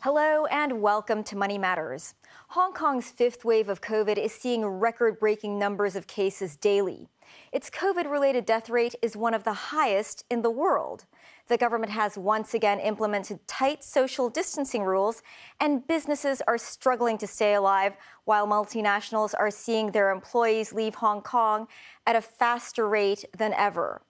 Hello and welcome to Money Matters. Hong Kong's fifth wave of COVID is seeing record-breaking numbers of cases daily. Its COVID-related death rate is one of the highest in the world. The government has once again implemented tight social distancing rules, and businesses are struggling to stay alive while multinationals are seeing their employees leave Hong Kong at a faster rate than ever.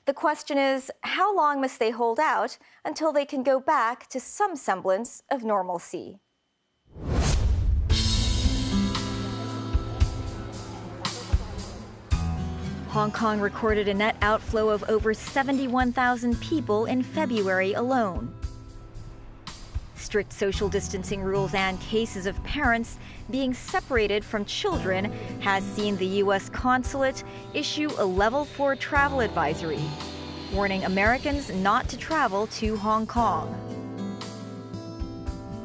The question is, how long must they hold out until they can go back to some semblance of normalcy? Hong Kong recorded a net outflow of over 71,000 people in February alone. Strict social distancing rules and cases of parents being separated from children has seen the U.S. consulate issue a Level 4 travel advisory, warning Americans not to travel to Hong Kong.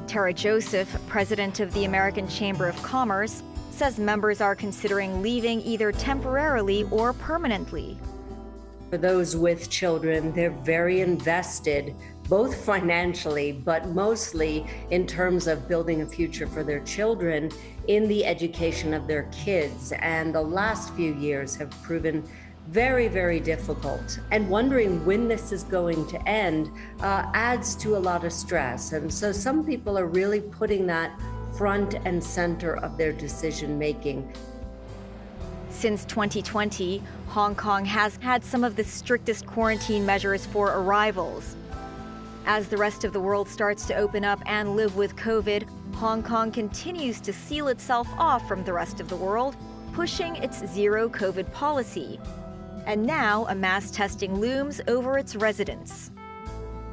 Tara Joseph, president of the American Chamber of Commerce, says members are considering leaving either temporarily or permanently. For those with children, they're very invested, both financially, but mostly in terms of building a future for their children in the education of their kids. And the last few years have proven very, very difficult. And wondering when this is going to end adds to a lot of stress. And so some people are really putting that front and center of their decision making. Since 2020, Hong Kong has had some of the strictest quarantine measures for arrivals. As the rest of the world starts to open up and live with COVID, Hong Kong continues to seal itself off from the rest of the world, pushing its zero COVID policy. And now a mass testing looms over its residents.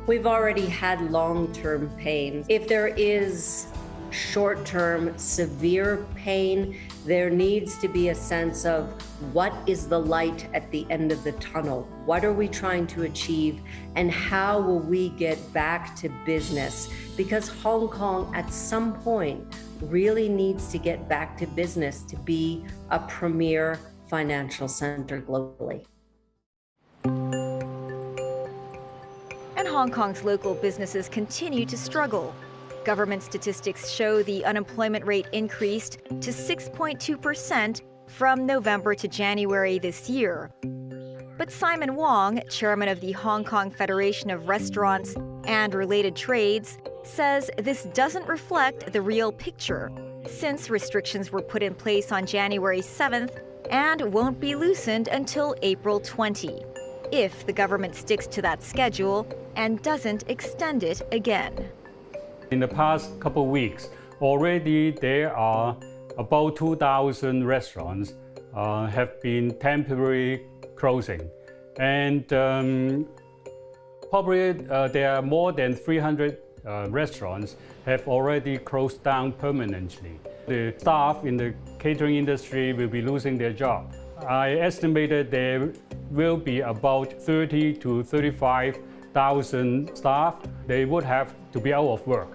We've already had long-term pain. If there is short-term severe pain, there needs to be a sense of what is the light at the end of the tunnel? What are we trying to achieve? And how will we get back to business? Because Hong Kong at some point really needs to get back to business to be a premier financial center globally. And Hong Kong's local businesses continue to struggle. Government statistics show the unemployment rate increased to 6.2% from November to January this year. But Simon Wong, chairman of the Hong Kong Federation of Restaurants and Related Trades, says this doesn't reflect the real picture, since restrictions were put in place on January 7th and won't be loosened until April 20, if the government sticks to that schedule and doesn't extend it again. In the past couple of weeks, already there are about 2,000 restaurants have been temporarily closing. And probably there are more than 300 restaurants have already closed down permanently. The staff in the catering industry will be losing their job. I estimated there will be about 30 to 35,000 staff. They would have to be out of work.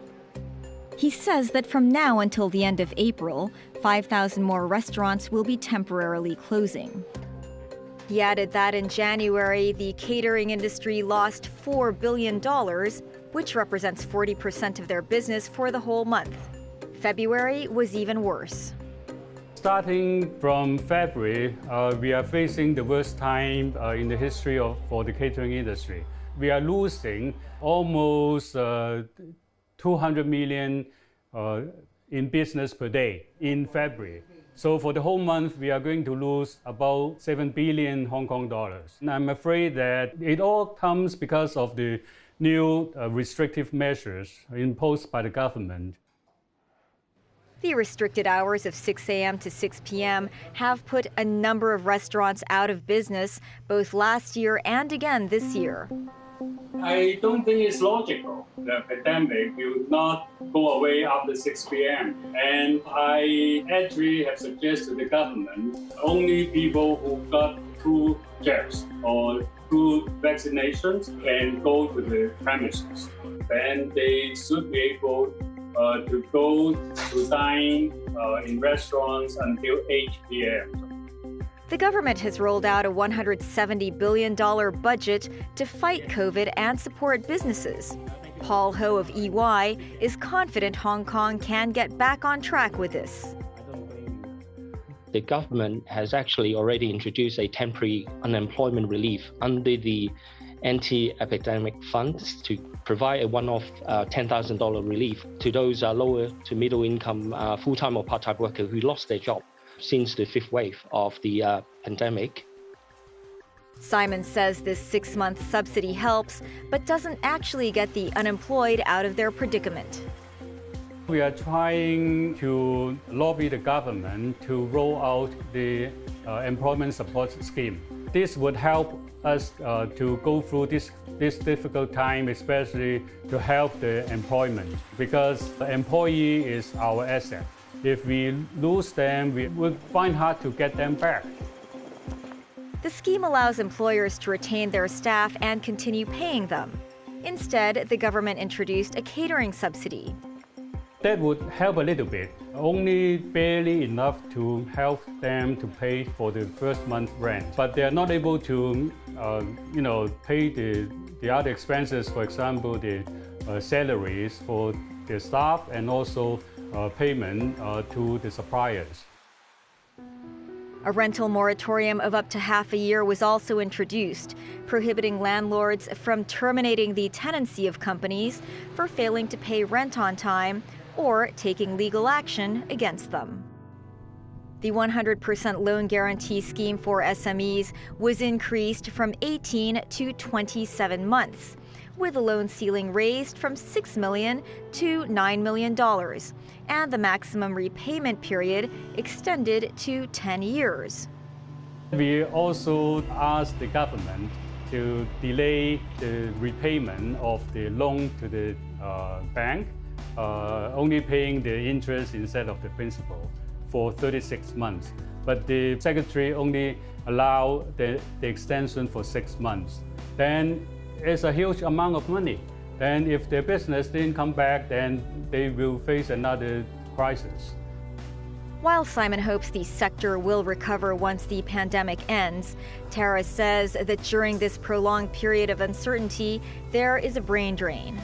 He says that from now until the end of April, 5,000 more restaurants will be temporarily closing. He added that in January, the catering industry lost $4 billion, which represents 40% of their business for the whole month. February was even worse. Starting from February, we are facing the worst time in the history for the catering industry. We are losing almost 200 million in business per day in February. So for the whole month, we are going to lose about 7 billion Hong Kong dollars. And I'm afraid that it all comes because of the new restrictive measures imposed by the government. The restricted hours of 6 a.m. to 6 p.m. have put a number of restaurants out of business, both last year and again this year. I don't think it's logical. The pandemic will not go away after 6 p.m. And I actually have suggested to the government only people who got 2 jabs or 2 vaccinations can go to the premises. Then they should be able to go to dine in restaurants until 8 p.m. The government has rolled out a $170 billion budget to fight COVID and support businesses. Paul Ho of EY is confident Hong Kong can get back on track with this. The government has actually already introduced a temporary unemployment relief under the anti-epidemic funds to provide a one-off $10,000 relief to those lower to middle income full-time or part-time workers who lost their job since the fifth wave of the pandemic. Simon says this 6-month subsidy helps, but doesn't actually get the unemployed out of their predicament. We are trying to lobby the government to roll out the employment support scheme. This would help us to go through this difficult time, especially to help the employment, because the employee is our asset. If we lose them, we would find hard to get them back. The scheme allows employers to retain their staff and continue paying them. Instead, the government introduced a catering subsidy. That would help a little bit, only barely enough to help them to pay for the first month rent. But they are not able to, pay the other expenses, for example, the salaries for their staff and also payment to the suppliers. A rental moratorium of up to half a year was also introduced, prohibiting landlords from terminating the tenancy of companies for failing to pay rent on time or taking legal action against them. The 100% loan guarantee scheme for SMEs was increased from 18 to 27 months, with the loan ceiling raised from $6 million to $9 million, and the maximum repayment period extended to 10 years. We also asked the government to delay the repayment of the loan to the bank, only paying the interest instead of the principal for 36 months. But the secretary only allowed the extension for 6 months. Then it's a huge amount of money. Then if their business didn't come back, then they will face another crisis. While Simon hopes the sector will recover once the pandemic ends, Tara says that during this prolonged period of uncertainty, there is a brain drain.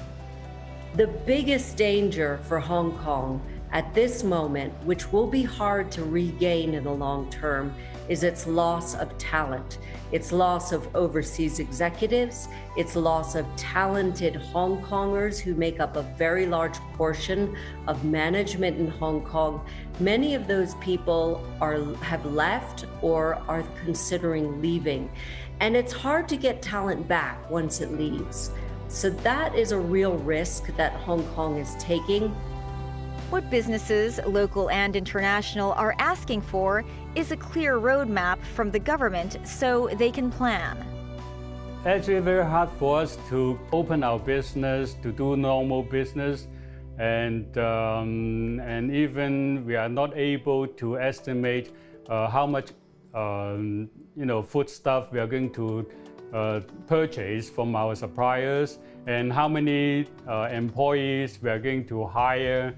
The biggest danger for Hong Kong at this moment, which will be hard to regain in the long term, is its loss of talent, its loss of overseas executives, its loss of talented Hong Kongers who make up a very large portion of management in Hong Kong. Many of those people have left or are considering leaving. And it's hard to get talent back once it leaves. So that is a real risk that Hong Kong is taking. What businesses, local and international, are asking for is a clear roadmap from the government so they can plan. Actually, very hard for us to open our business, to do normal business, and even we are not able to estimate how much food stuff we are going to purchase from our suppliers and how many employees we are going to hire.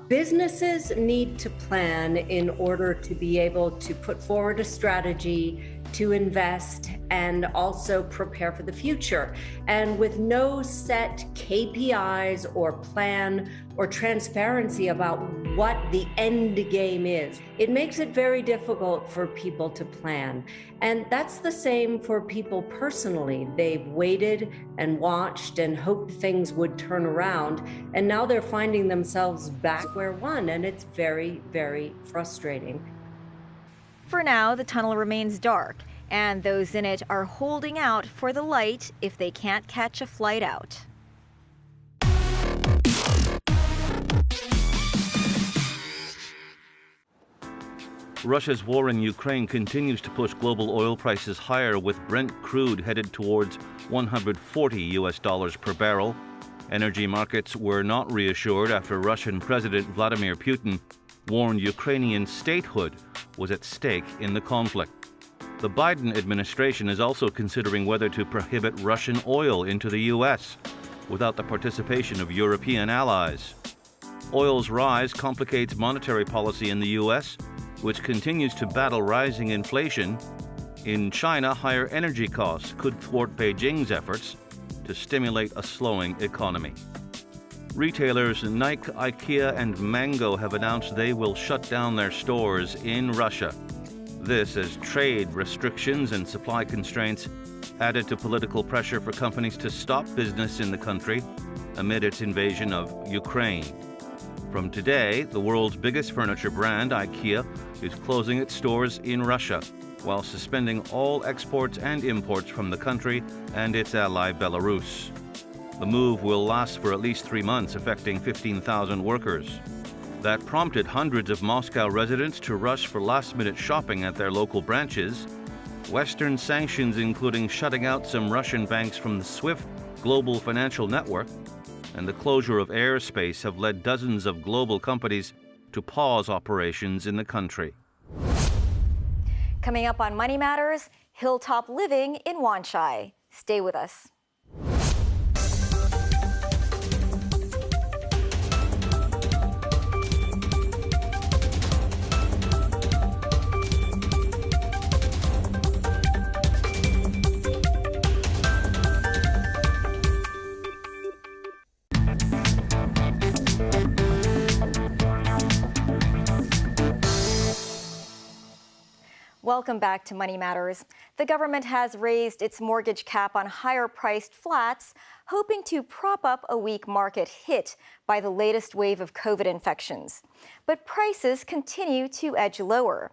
Businesses need to plan in order to be able to put forward a strategy, to invest, and also prepare for the future. And with no set KPIs or plan or transparency about what the end game is, it makes it very difficult for people to plan. And that's the same for people personally. They've waited and watched and hoped things would turn around, and now they're finding themselves back where one, and it's very, very frustrating. For now, the tunnel remains dark, and those in it are holding out for the light if they can't catch a flight out. Russia's war in Ukraine continues to push global oil prices higher, with Brent crude headed towards $140 per barrel. Energy markets were not reassured after Russian President Vladimir Putin warned Ukrainian statehood was at stake in the conflict. The Biden administration is also considering whether to prohibit Russian oil into the U.S. without the participation of European allies. Oil's rise complicates monetary policy in the U.S., which continues to battle rising inflation. In China, higher energy costs could thwart Beijing's efforts to to stimulate a slowing economy. Retailers Nike, IKEA, and Mango have announced they will shut down their stores in Russia. This as trade restrictions and supply constraints added to political pressure for companies to stop business in the country amid its invasion of Ukraine. From today, the world's biggest furniture brand, IKEA, is closing its stores in Russia, while suspending all exports and imports from the country and its ally Belarus. The move will last for at least 3 months, affecting 15,000 workers. That prompted hundreds of Moscow residents to rush for last-minute shopping at their local branches. Western sanctions, including shutting out some Russian banks from the SWIFT global financial network, and the closure of airspace have led dozens of global companies to pause operations in the country. Coming up on Money Matters, Hilltop Living in Wanchai. Stay with us. Welcome back to Money Matters. The government has raised its mortgage cap on higher-priced flats, hoping to prop up a weak market hit by the latest wave of COVID infections. But prices continue to edge lower.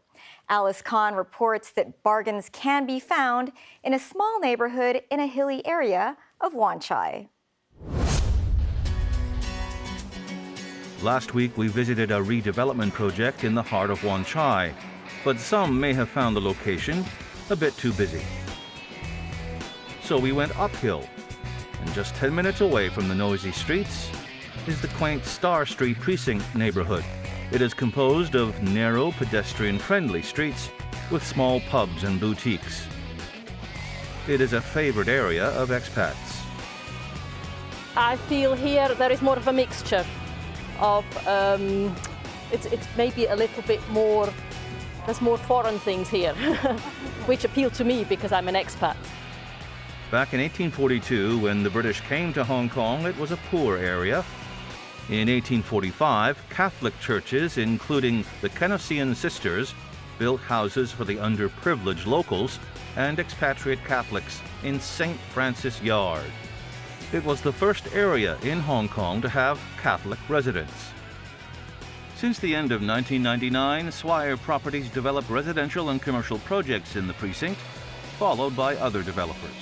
Alice Kahn reports that bargains can be found in a small neighborhood in a hilly area of Wanchai. Last week, we visited a redevelopment project in the heart of Wanchai, but some may have found the location a bit too busy. So we went uphill, and just 10 minutes away from the noisy streets is the quaint Star Street Precinct neighborhood. It is composed of narrow, pedestrian-friendly streets with small pubs and boutiques. It is a favorite area of expats. I feel here there is more of a mixture of, it's maybe a little bit more. There's more foreign things here, which appeal to me because I'm an expat. Back in 1842, when the British came to Hong Kong, it was a poor area. In 1845, Catholic churches, including the Canossian Sisters, built houses for the underprivileged locals and expatriate Catholics in St. Francis Yard. It was the first area in Hong Kong to have Catholic residents. Since the end of 1999, Swire Properties developed residential and commercial projects in the precinct, followed by other developers.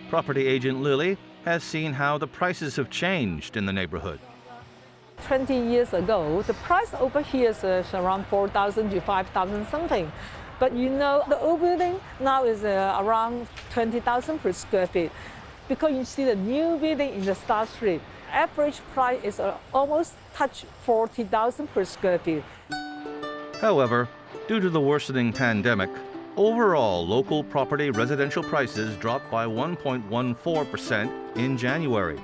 Property agent Lily has seen how the prices have changed in the neighborhood. 20 years ago, the price over here is around 4,000 to 5,000 something. But you know, the old building now is around 20,000 per square feet. Because you see the new building in the Star Street, average price is almost touch 40,000 per square feet. However, due to the worsening pandemic, overall local property residential prices dropped by 1.14% in January.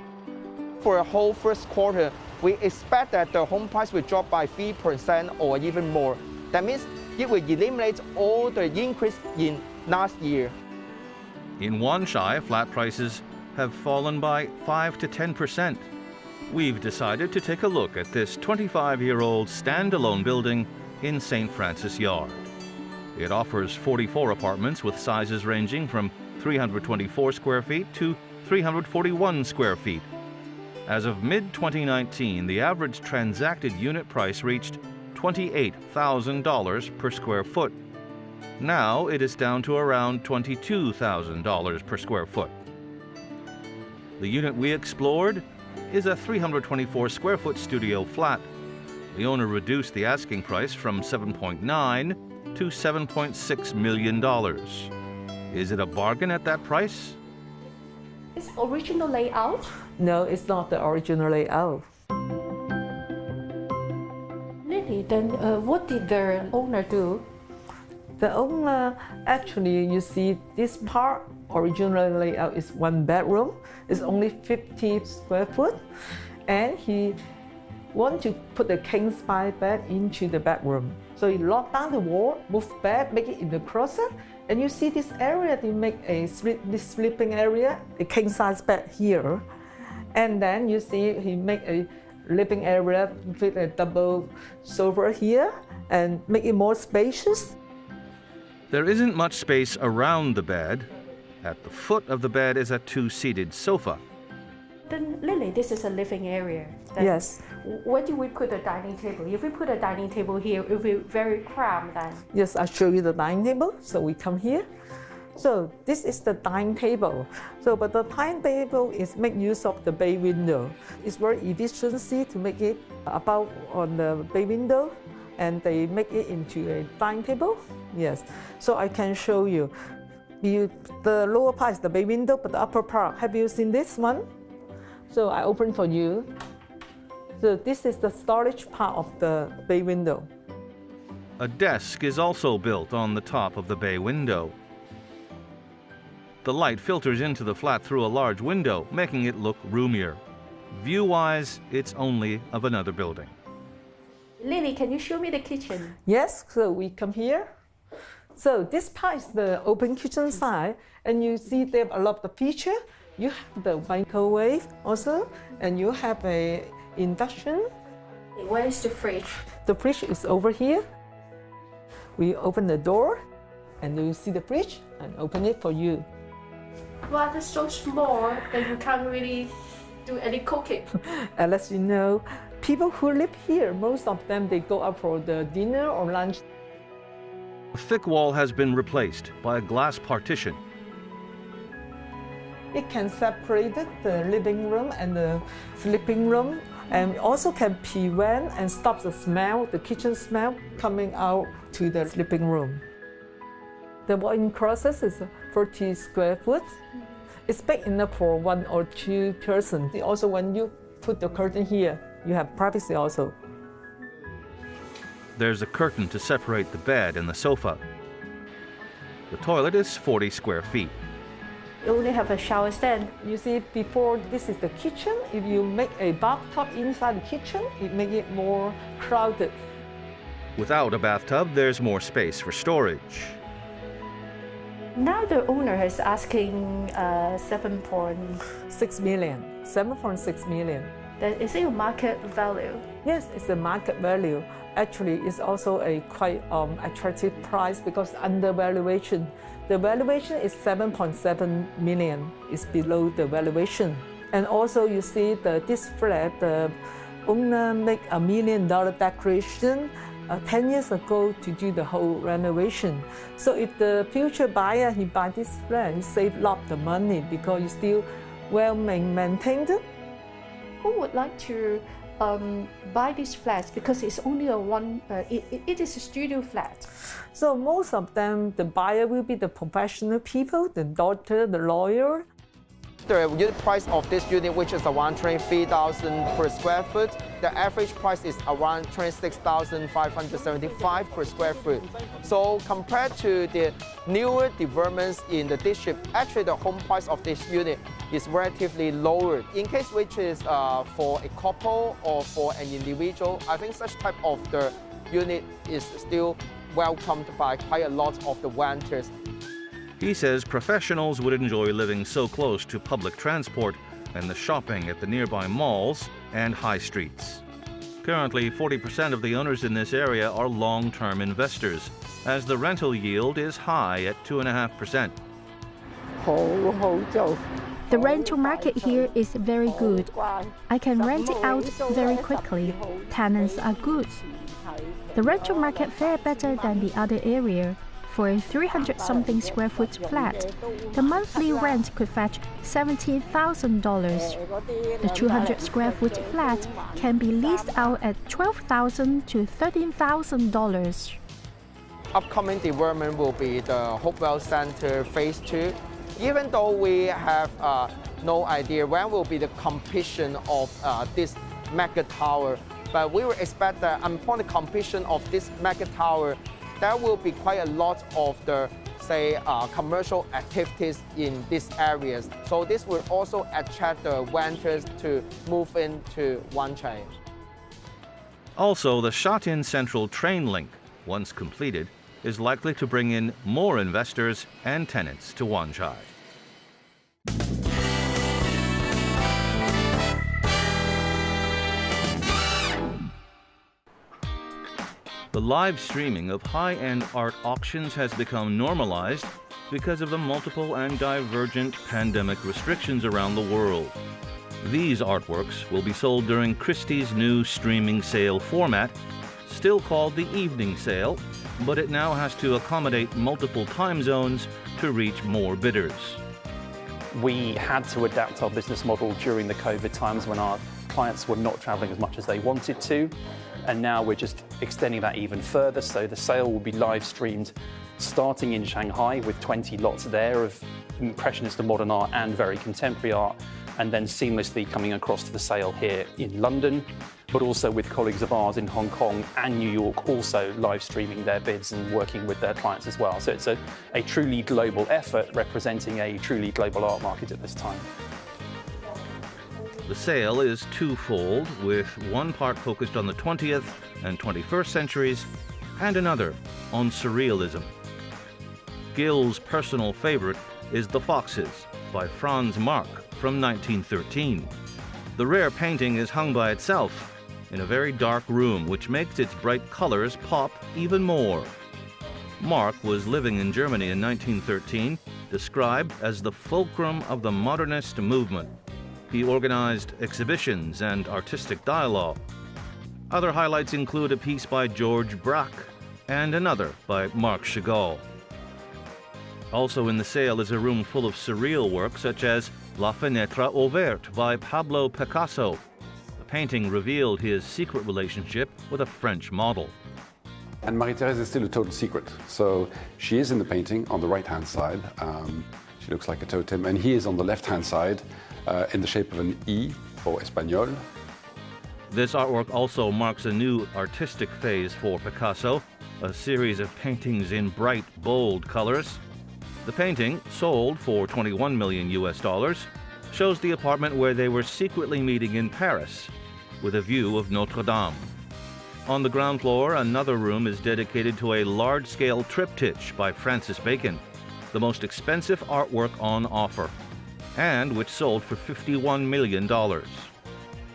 For the whole first quarter, we expect that the home price will drop by 3% or even more. That means it will eliminate all the increase in last year. In Wanchai, flat prices have fallen by 5 to 10%. We've decided to take a look at this 25-year-old standalone building in St. Francis Yard. It offers 44 apartments with sizes ranging from 324 square feet to 341 square feet. As of mid-2019, the average transacted unit price reached $28,000 per square foot. Now it is down to around $22,000 per square foot. The unit we explored is a 324 square foot studio flat. The owner reduced the asking price from $7.9 to $7.6 million. Is it a bargain at that price? Is original layout? No, it's not the original layout. Really? Then what did the owner do? The owner, actually, you see this part, original layout is 1 bedroom. It's only 50 square foot. And he want to put the king size bed into the bedroom. So you lock down the wall, move bed, make it in the closet, and you see this area, they make this sleeping area, a king size bed here. And then you see he make a living area with a double sofa here and make it more spacious. There isn't much space around the bed. At the foot of the bed is a two-seated sofa. Then, Lily, this is a living area. Then Yes. Where do we put a dining table? If we put a dining table here, it will be very cramped then. Yes, I'll show you the dining table. So we come here. So this is the dining table. So, but the dining table is make use of the bay window. It's very efficiency to make it above on the bay window, and they make it into a dining table. Yes. So I can show you. The lower part is the bay window, but the upper part, have you seen this one? So I open for you. So this is the storage part of the bay window. A desk is also built on the top of the bay window. The light filters into the flat through a large window, making it look roomier. View-wise, it's only of another building. Lily, can you show me the kitchen? Yes, so we come here. So this part is the open kitchen side, and you see they have a lot of feature. You have the microwave also, and you have a induction. Where is the fridge? The fridge is over here. We open the door, and you see the fridge, and open it for you. Well, it's so small that you can't really do any cooking. And as you know, people who live here, most of them, they go out for the dinner or lunch. The thick wall has been replaced by a glass partition. It can separate the living room and the sleeping room, and also can prevent and stop the smell, the kitchen smell, coming out to the sleeping room. The walk-in closet is 40 square foot. It's big enough for 1 or 2 persons. Also, when you put the curtain here, you have privacy also. There's a curtain to separate the bed and the sofa. The toilet is 40 square feet. You only have a shower stand. You see, before this is the kitchen. If you make a bathtub inside the kitchen, it makes it more crowded. Without a bathtub, there's more space for storage. Now the owner is asking 7.6 million. 7.6 million. Is it a market value? Yes, it's a market value. Actually, it's also a quite attractive price because under valuation. The valuation is 7.7 million. It's below the valuation. And also you see this flat, the owner make $1 million declaration 10 years ago to do the whole renovation. So if the future buyer, he buy this flat, he save a lot of money because it's still well maintained. Who would like to buy these flats because it's only it is a studio flat? So most of them, the buyer will be the professional people, the doctor, the lawyer. The unit price of this unit, which is around 23,000 per square foot, the average price is around 26,575 per square foot. So compared to the newer developments in the district, actually the home price of this unit is relatively lower. In case which is for a couple or for an individual, I think such type of the unit is still welcomed by quite a lot of the renters. He says professionals would enjoy living so close to public transport and the shopping at the nearby malls and high streets. Currently, 40% of the owners in this area are long-term investors, as the rental yield is high at 2.5%. The rental market here is very good. I can rent it out very quickly. Tenants are good. The rental market fare better than the other area. For a 300-something square foot flat, the monthly rent could fetch $17,000. The 200 square foot flat can be leased out at $12,000 to $13,000. Upcoming development will be the Hopewell Center Phase 2. Even though we have no idea when will be the completion of this mega tower, but we will expect that upon the completion of this mega tower, there will be quite a lot of the, say, commercial activities in these areas. So this will also attract the renters to move into Wanchai. Also, the Shatin Central train link, once completed, is likely to bring in more investors and tenants to Wanchai. The live streaming of high-end art auctions has become normalized because of the multiple and divergent pandemic restrictions around the world. These artworks will be sold during Christie's new streaming sale format, still called the evening sale, but it now has to accommodate multiple time zones to reach more bidders. We had to adapt our business model during the COVID times when our clients were not traveling as much as they wanted to. And now we're just extending that even further. So the sale will be live streamed starting in Shanghai with 20 lots there of Impressionist and modern art and very contemporary art, and then seamlessly coming across to the sale here in London, but also with colleagues of ours in Hong Kong and New York also live streaming their bids and working with their clients as well. So it's a truly global effort representing a truly global art market at this time. The sale is twofold, with one part focused on the 20th and 21st centuries, and another on surrealism. Gill's personal favorite is The Foxes by Franz Marc from 1913. The rare painting is hung by itself in a very dark room, which makes its bright colors pop even more. Marc was living in Germany in 1913, described as the fulcrum of the modernist movement. He organized exhibitions and artistic dialogue. Other highlights include a piece by George Braque and another by Marc Chagall. Also in the sale is a room full of surreal work such as La Fenêtre Ouverte by Pablo Picasso. The painting revealed his secret relationship with a French model. And Marie-Thérèse is still a total secret. So she is in the painting on the right-hand side. She looks like a totem, and he is on the left-hand side in the shape of an E for Espagnol. This artwork also marks a new artistic phase for Picasso, a series of paintings in bright, bold colors. The painting, sold for $21 million, shows the apartment where they were secretly meeting in Paris, with a view of Notre Dame. On the ground floor, another room is dedicated to a large-scale triptych by Francis Bacon, the most expensive artwork on offer, and which sold for $51 million.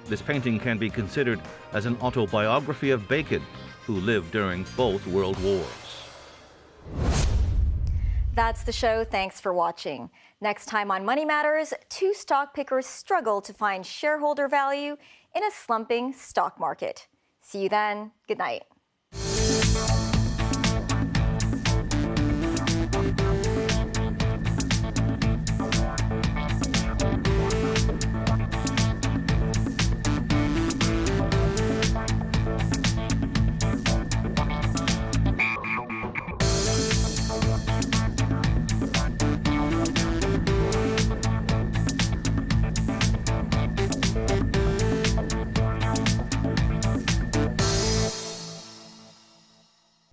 This painting can be considered as an autobiography of Bacon, who lived during both World Wars. That's the show. Thanks for watching. Next time on Money Matters, two stock pickers struggle to find shareholder value in a slumping stock market. See you then. Good night.